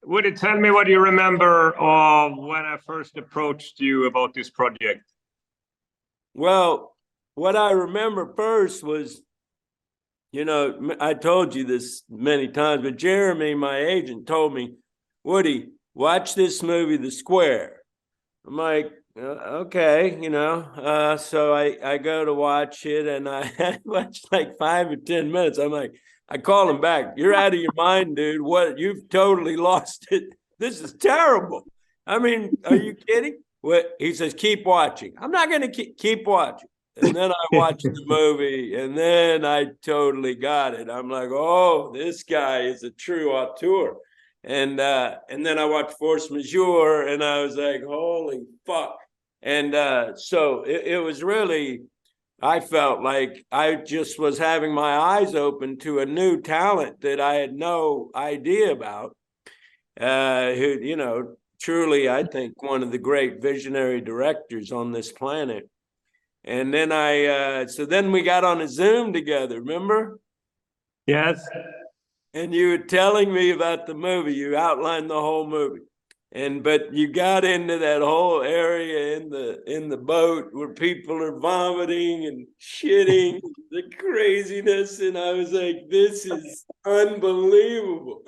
would you tell me what you remember of when I first approached you about this project? Well, what I remember first was, I told you this many times, but Jeremy, my agent, told me, Woody, watch this movie, The Square. I'm like, okay, so I go to watch it, and I watched like 5 or 10 minutes. I'm like, I call him back. You're out of your mind, dude. What? You've totally lost it. This is terrible. I mean, are you kidding? What? He says, keep watching. I'm not going to keep watching. And then I watched the movie, and then I totally got it. I'm like, oh, this guy is a true auteur. And then I watched Force Majeure, and I was like, holy fuck. And so it was really, I felt like I just was having my eyes open to a new talent that I had no idea about. Who, truly, I think, one of the great visionary directors on this planet. And then so then we got on a Zoom together, remember? Yes. And you were telling me about the movie. You outlined the whole movie. But you got into that whole area in the boat where people are vomiting and shitting, the craziness. And I was like, this is unbelievable.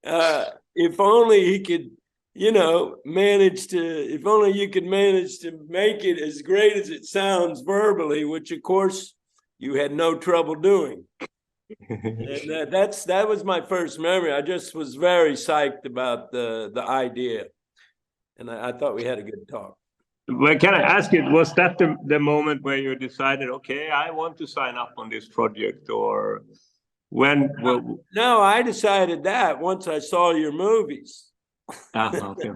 If only he could, if only you could manage to make it as great as it sounds verbally, which of course you had no trouble doing. And that was my first memory. I just was very psyched about the idea, and I thought we had a good talk. Well, can I ask you, was that the moment where you decided, okay, I want to sign up on this project, or when? Well, no, I decided that once I saw your movies. Okay.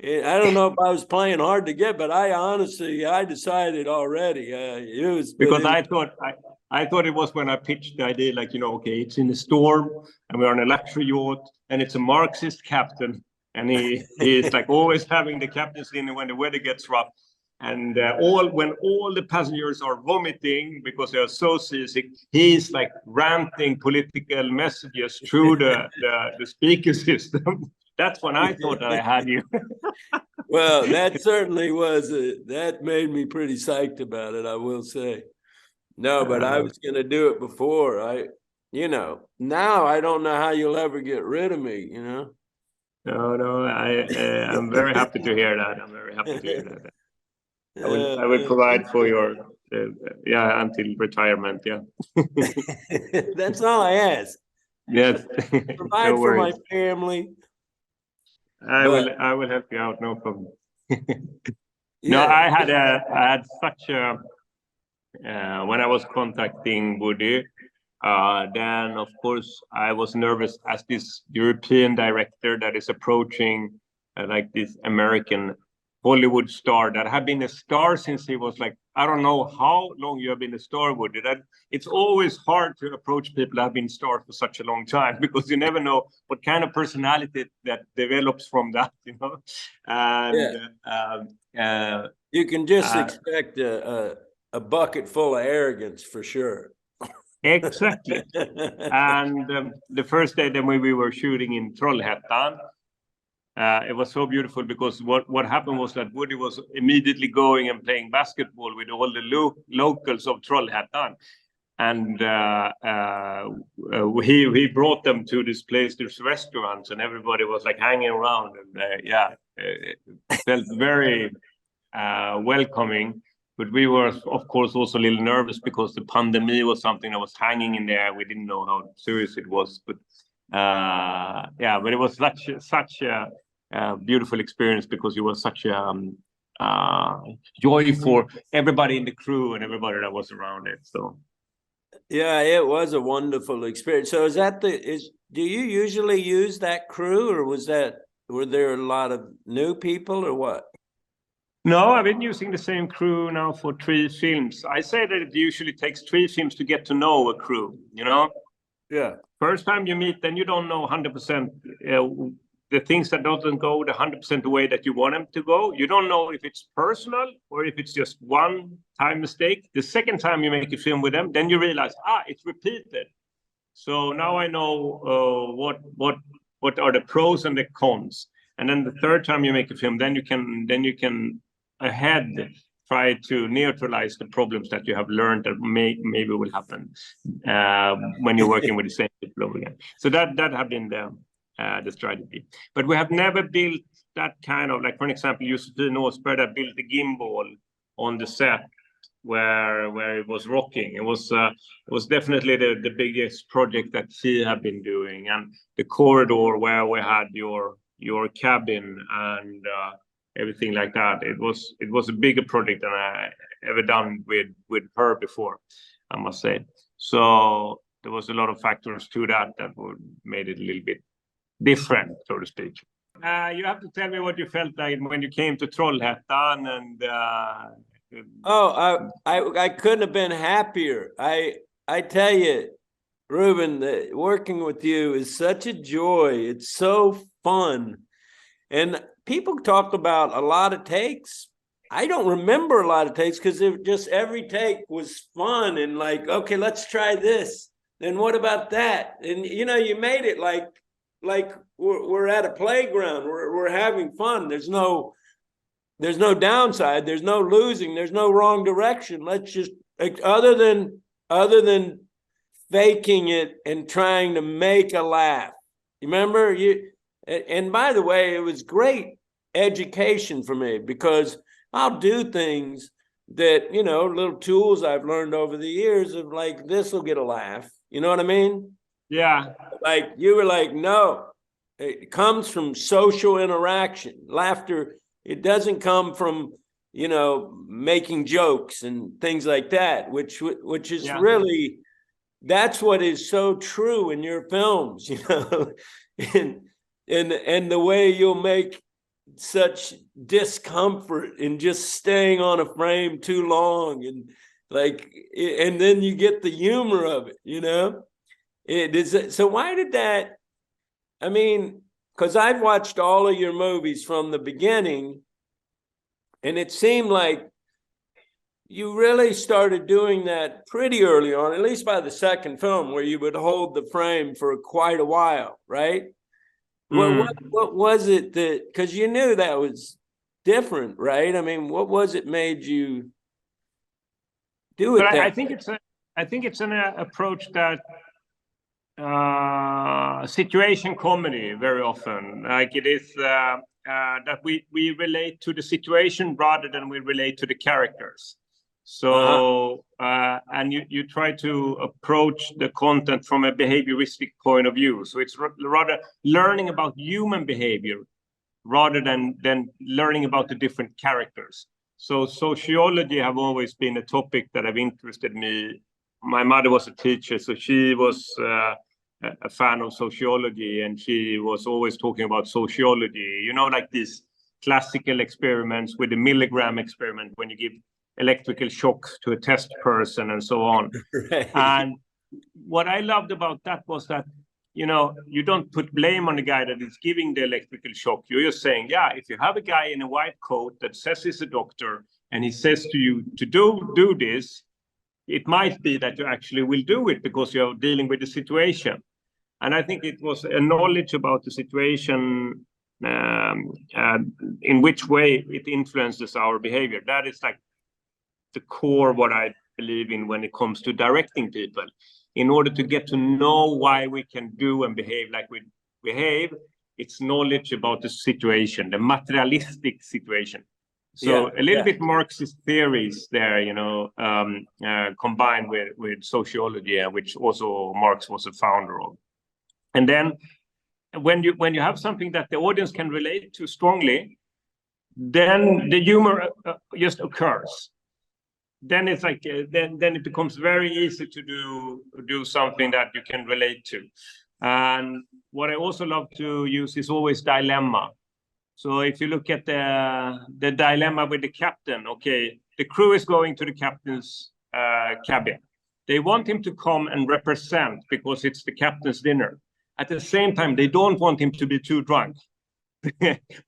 I don't know if I was playing hard to get, but I decided already. It was because I thought it was when I pitched the idea, like, okay, it's in a storm and we're on a luxury yacht and it's a Marxist captain, and he's like always having the captain's dinner when the weather gets rough, and when all the passengers are vomiting because they are so seasick, he's like ranting political messages through the speaker system. That's when I thought that I had you. Well, that certainly was that made me pretty psyched about it, I will say. No, but I was going to do it before. Now I don't know how you'll ever get rid of me, No, I'm very happy to hear that. I'm very happy to hear that. I will provide for your, until retirement, yeah. That's all I ask. Yes. Provide for my family. I will help you out, no problem. No, I had such a, when I was contacting Woody, then of course I was nervous as this European director that is approaching like this American Hollywood star that had been a star since he was like, I don't know how long you have been a star, Woody. It's always hard to approach people that have been stars for such a long time, because you never know what kind of personality that develops from that, And you can just expect a bucket full of arrogance for sure. Exactly. And the first day that we were shooting in Trollhättan, it was so beautiful, because what happened was that Woody was immediately going and playing basketball with all the locals of Trollhättan, and he brought them to this place, there's restaurants, and everybody was like hanging around, and it felt very welcoming. But we were, of course, also a little nervous because the pandemic was something that was hanging in there. We didn't know how serious it was, but but it was such a beautiful experience, because it was such a joy for everybody in the crew and everybody that was around it. So yeah, it was a wonderful experience. So do you usually use that crew, or were there a lot of new people, or what? No, I've been using the same crew now for 3 films. I say that it usually takes 3 films to get to know a crew, Yeah. First time you meet, then you don't know 100% the things that doesn't go the 100% the way that you want them to go. You don't know if it's personal or if it's just one-time mistake. The second time you make a film with them, then you realize, it's repeated. So now I know what are the pros and the cons. And then the third time you make a film, then you can ahead try to neutralize the problems that you have learned that maybe will happen when you're working with the same people over again. So that have been the strategy. But we have never built that kind of, like, for example, Josefin Åsberg built a gimbal on the set where it was rocking. It was definitely the biggest project that she had been doing, and the corridor where we had your cabin and everything like that. It was a bigger project than I ever done with her before, I must say. So there was a lot of factors to that would made it a little bit different, so to speak. You have to tell me what you felt like when you came to Trollhättan and. I couldn't have been happier. I tell you, Ruben, working with you is such a joy. It's so fun. And people talk about a lot of takes. I don't remember a lot of takes because just every take was fun and like, okay, let's try this. Then what about that? And you made it like we're at a playground. We're having fun. There's no downside. There's no losing. There's no wrong direction. Let's just, other than faking it and trying to make a laugh. Remember, and by the way, it was great education for me because I'll do things that, little tools I've learned over the years of like, this will get a laugh. You know what I mean? Yeah. Like you were like, no, it comes from social interaction. Laughter, it doesn't come from, making jokes and things like that, which is really, that's what is so true in your films, and the way you'll make such discomfort in just staying on a frame too long and then you get the humor of it, It is. So why did that? I mean, because I've watched all of your movies from the beginning, and it seemed like you really started doing that pretty early on, at least by the second film, where you would hold the frame for quite a while, right? What was it that, because you knew that was different, right? I mean, what was it made you do it? But I think it's an approach that situation comedy very often, like it is that we relate to the situation rather than we relate to the characters. So and you try to approach the content from a behavioristic point of view. So it's rather learning about human behavior rather than learning about the different characters. So sociology have always been a topic that have interested me. My mother was a teacher, so she was a fan of sociology, and she was always talking about sociology, like these classical experiments with the milligram experiment when you give electrical shocks to a test person and so on. Right. And what I loved about that was that, you don't put blame on the guy that is giving the electrical shock. You're just saying, if you have a guy in a white coat that says he's a doctor and he says to you to do this, it might be that you actually will do it because you're dealing with the situation. And I think it was a knowledge about the situation, in which way it influences our behavior. That is like the core what I believe in when it comes to directing people. In order to get to know why we can do and behave like we behave, it's knowledge about the situation, the materialistic situation. So a little bit Marxist theories there, combined with sociology, which also Marx was a founder of. And then when you have something that the audience can relate to strongly, then the humor just occurs. Then it's like then it becomes very easy to do something that you can relate to. And what I also love to use is always dilemma. So if you look at the dilemma with the captain, okay, the crew is going to the captain's cabin. They want him to come and represent because it's the captain's dinner. At the same time, they don't want him to be too drunk,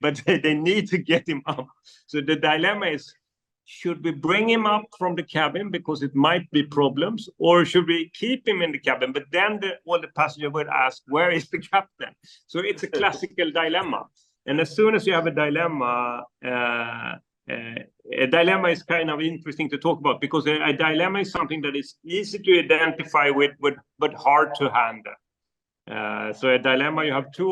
but they need to get him up. So the dilemma is, should we bring him up from the cabin because it might be problems, or should we keep him in the cabin? But then all the passengers would ask, where is the captain? So it's a classical dilemma. And as soon as you have a dilemma is kind of interesting to talk about, because a dilemma is something that is easy to identify with but hard to handle. So a dilemma, you have two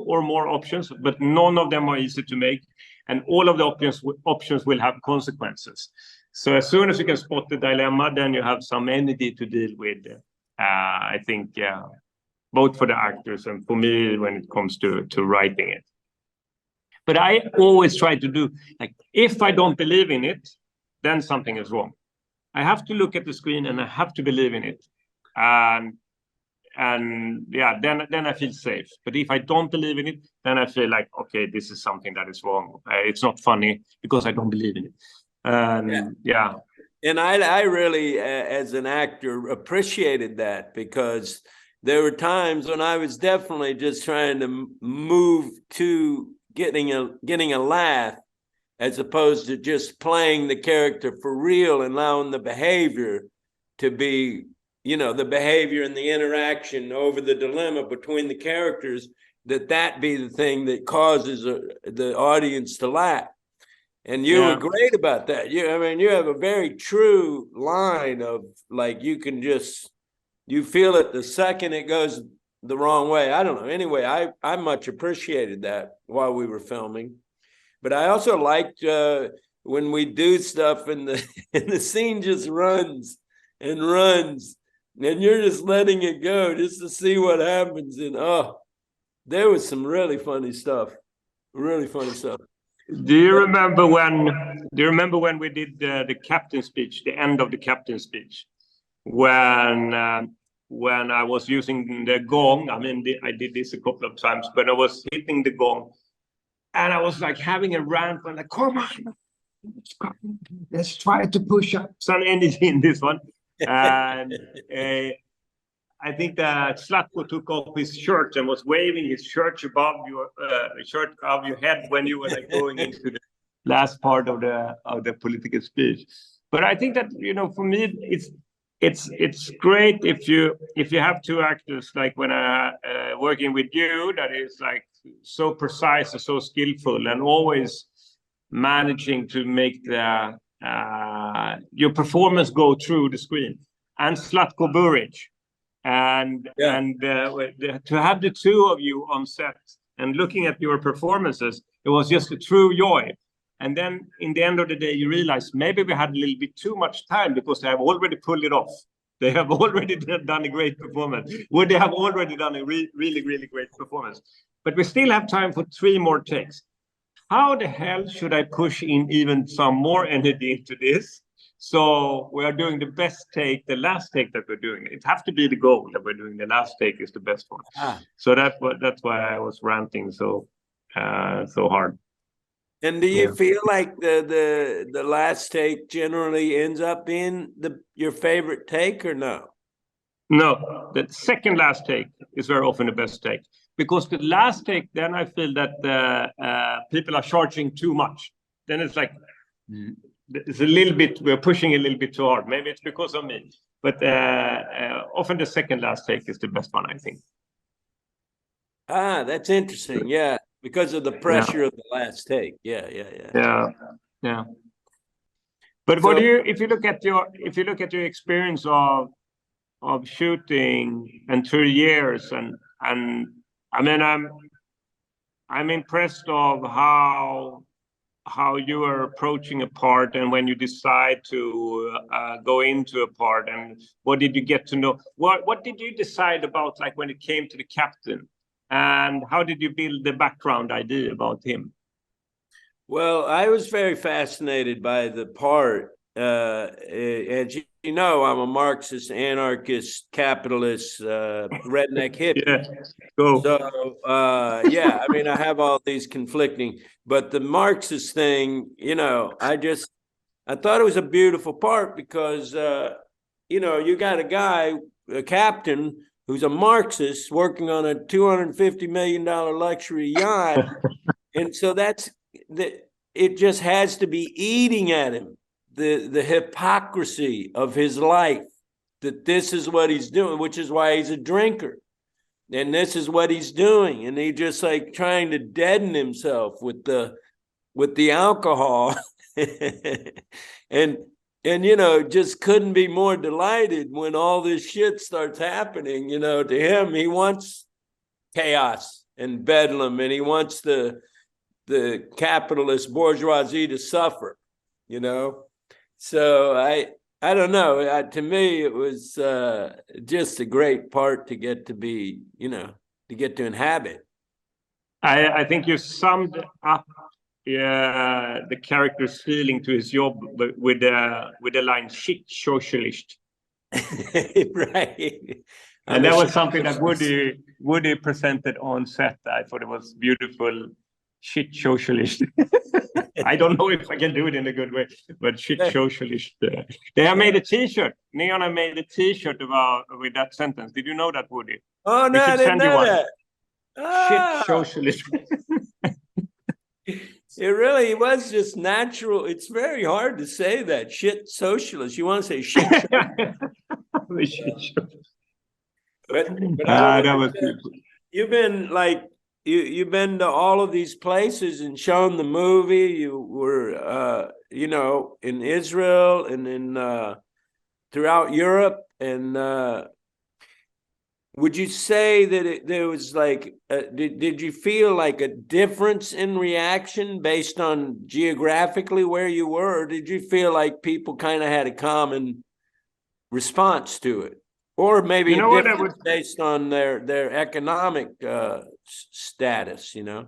or more options, but none of them are easy to make, and all of the options will have consequences. So as soon as you can spot the dilemma, then you have some energy to deal with. I think, both for the actors and for me when it comes to writing it. But I always try to do, like, if I don't believe in it, then something is wrong. I have to look at the screen and I have to believe in it. And yeah, then I feel safe. But if I don't believe in it, then I feel like, okay, this is something that is wrong. It's not funny because I don't believe in it. Yeah. And I really, as an actor, appreciated that, because there were times when I was definitely just trying to move to getting a laugh, as opposed to just playing the character for real and allowing the behavior to be, the behavior and the interaction over the dilemma between the characters, that be the thing that causes the audience to laugh. And you were great about that. You have a very true line of, like, you feel it the second it goes the wrong way. I don't know. Anyway, I much appreciated that while we were filming. But I also liked when we do stuff and the scene just runs and runs, and you're just letting it go just to see what happens. And there was some really funny stuff. Really funny stuff. Do you remember when we did the captain's speech, the end of the captain's speech, when I was using the gong? I mean, I did this a couple of times, but I was hitting the gong, and I was like having a rant, and like, come on, let's try to push up some energy in this one. And I think that Zlatko took off his shirt and was waving his shirt above your head when you were like going into the last part of the political speech. But I think that, for me, it's great if you have two actors, like when working with you, that is like so precise and so skillful, and always managing to make your performance go through the screen. And Zlatko Buric. And to have the two of you on set and looking at your performances, it was just a true joy. And then in the end of the day, you realize maybe we had a little bit too much time, because they have already pulled it off. They have already done a great performance. Would they have already done a really, really great performance? But we still have time for 3 more takes. How the hell should I push in even some more energy into this? So we are doing the best take, the last take that we're doing. It has to be the goal that we're doing. The last take is the best one. So that's why I was ranting so hard. And do you feel like the last take generally ends up being your favorite take, or no? No, the second last take is very often the best take, because the last take, then I feel that people are charging too much. Then it's like, it's a little bit, we're pushing a little bit too hard. Maybe it's because of me, but often the second last take is the best one, I think. That's interesting. Yeah, because of the pressure of the last take. Yeah. But what do you, if you look at your experience of shooting and 2 years, and I mean, I'm impressed of how you are approaching a part, and when you decide to go into a part, and what did you get to know? What did you decide about, like, when it came to the captain, and how did you build the background idea about him? Well, I was very fascinated by the part. As you know, I'm a Marxist, anarchist, capitalist, redneck hippie. Yeah, go. So, I mean, I have all these conflicting, but the Marxist thing, I thought it was a beautiful part, because, you got a captain who's a Marxist working on a $250 million luxury yacht. And so it just has to be eating at him, the hypocrisy of his life, that this is what he's doing, which is why he's a drinker. And this is what he's doing. And he just like trying to deaden himself with the alcohol. and you know, just couldn't be more delighted when all this shit starts happening. You know, to him, he wants chaos and bedlam, and he wants the capitalist bourgeoisie to suffer, you know. So I don't know. To me, it was just a great part to get to be, you know, to get to inhabit. I think you summed up the character's feeling to his job with the line "shit socialist." Right. And that was something that Woody presented on set. I thought it was beautiful. Shit socialist. I don't know if I can do it in a good way, but shit socialist. They have made a T-shirt. Neon have made a T-shirt with that sentence. Did you know that, Woody? Oh no, I didn't know that. Shit socialist. It really was just natural. It's very hard to say that. Shit socialist. You want to say shit. But that was beautiful. You've been like you've been to all of these places and shown the movie. You were you know, in Israel and in throughout Europe. And would you say that there was like did you feel like a difference in reaction based on geographically where you were, or did you feel like people kind of had a common response to it? Or maybe you know different based on their economic status, you know?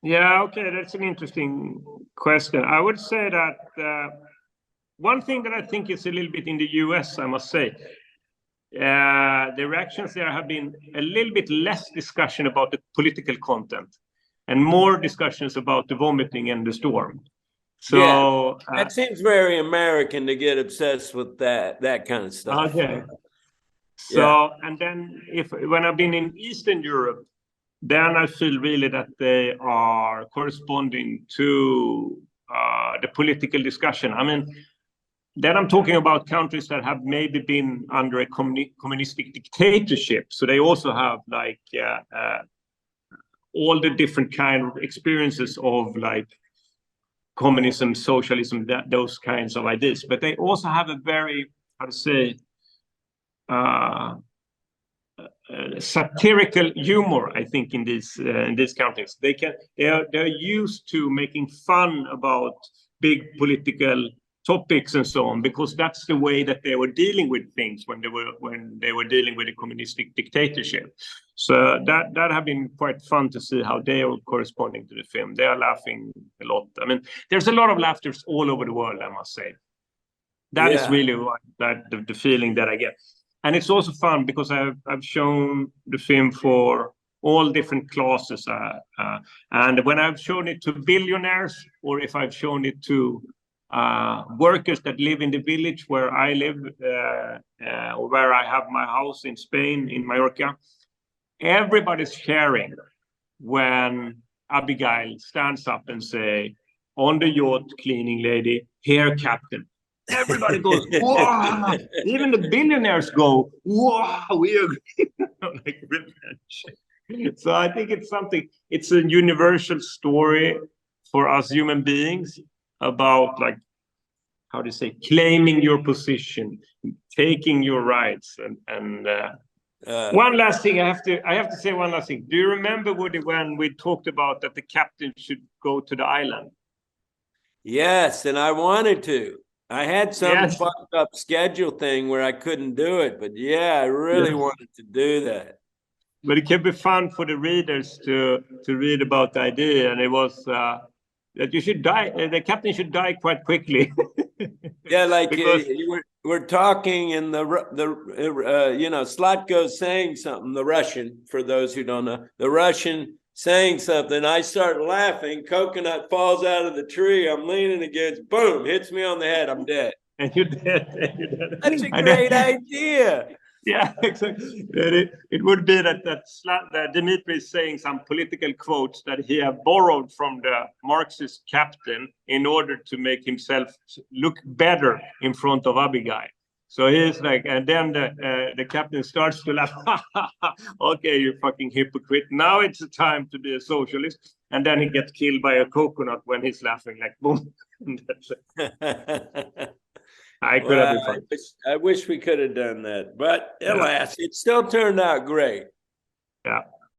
Yeah, okay, that's an interesting question. I would say that one thing that I think is a little bit in the US, I must say, the reactions there have been a little bit less discussion about the political content and more discussions about the vomiting and the storm. So yeah, that seems very American to get obsessed with that kind of stuff. Okay. So, and then when I've been in Eastern Europe, then I feel really that they are corresponding to the political discussion. I mean, then I'm talking about countries that have maybe been under a communistic dictatorship. So they also have like all the different kind of experiences of like communism, socialism, those kinds of ideas. But they also have a very, how to say, satirical humor, I think, in these countries. They're used to making fun about big political topics and so on, because that's the way that they were dealing with things when they were dealing with a communistic dictatorship. So that have been quite fun to see how they are corresponding to the film. They are laughing a lot. I mean, there's a lot of laughter all over the world, I must say. That is really the feeling that I get. And it's also fun because I've shown the film for all different classes. And when I've shown it to billionaires, or if I've shown it to workers that live in the village where I live, or where I have my house in Spain, in Mallorca, everybody's sharing when Abigail stands up and say, "On the yacht, cleaning lady, here, captain." Everybody goes, "Wow!" Even the billionaires go, "Wow, we agree." Like revenge. So I think it's a universal story for us human beings about, like, how do you say, claiming your position, taking your rights. And one last thing, I have to say one last thing. Do you remember, Woody, when we talked about that the captain should go to the island? Yes, and I wanted to. I had some fucked up schedule thing where I couldn't do it, but yeah, I really wanted to do that. But it can be fun for the readers to read about the idea, and it was that you should die. The captain should die quite quickly. Yeah, like we're talking, and the you know, Slatko's saying something. The Russian, for those who don't know, the Russian saying something. I start laughing. Coconut falls out of the tree. I'm leaning against. Boom! Hits me on the head. I'm dead. And you're dead. That's a great idea. Yeah, exactly. It would be that Dimitri is saying some political quotes that he have borrowed from the Marxist captain in order to make himself look better in front of Abigail. So he's like, and then the captain starts to laugh. Okay, you fucking hypocrite. Now it's the time to be a socialist. And then he gets killed by a coconut when he's laughing, like boom. That's it. I could have been fun. I wish we could have done that, but alas, it still turned out great. Yeah.